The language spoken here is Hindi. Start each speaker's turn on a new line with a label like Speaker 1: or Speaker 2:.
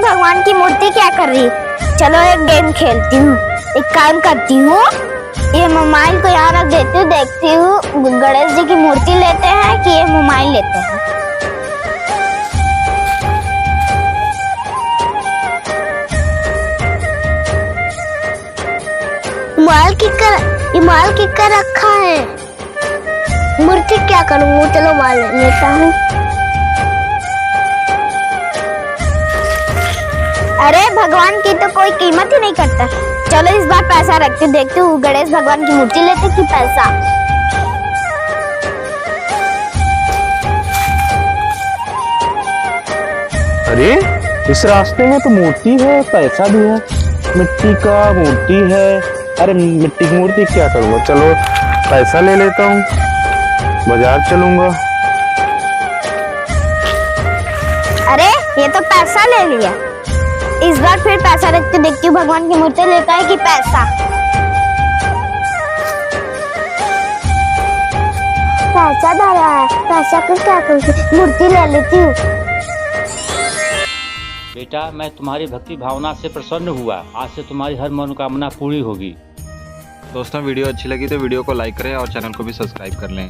Speaker 1: भगवान की मूर्ति क्या कर रही? चलो एक गेम खेलती हूँ। एक काम करती हूँ, ये मोबाइल को यहाँ रख देती हूँ, देखती हूँ गणेश जी की मूर्ति लेते हैं कि ये मोबाइल लेते हैं। मोबाइल किक रखा है, मूर्ति क्या करूँगा? चलो मोबाइल ले लेता हूँ। अरे भगवान की तो कोई कीमत ही नहीं करता। चलो इस बार पैसा रखते, देखते हूँ गणेश भगवान की मूर्ति लेते कि पैसा।
Speaker 2: अरे इस रास्ते में तो मूर्ति है, पैसा भी है, मिट्टी का मूर्ति है। अरे मिट्टी की मूर्ति क्या करूँगा? चलो पैसा ले लेता हूँ, बाजार चलूंगा।
Speaker 1: अरे ये तो पैसा ले लिया। इस बार फिर पैसा रखते, देखती हूँ भगवान की मूर्ति लेता है कि पैसा। पैसा धरा है, पैसा को क्या करूँगी? मूर्ति ले लेती हूँ।
Speaker 3: बेटा, मैं तुम्हारी भक्ति भावना से प्रसन्न हुआ। आज से तुम्हारी हर मनोकामना पूरी होगी।
Speaker 4: दोस्तों वीडियो अच्छी लगी तो वीडियो को लाइक करें और चैनल को भी सब्सक्राइब कर लें।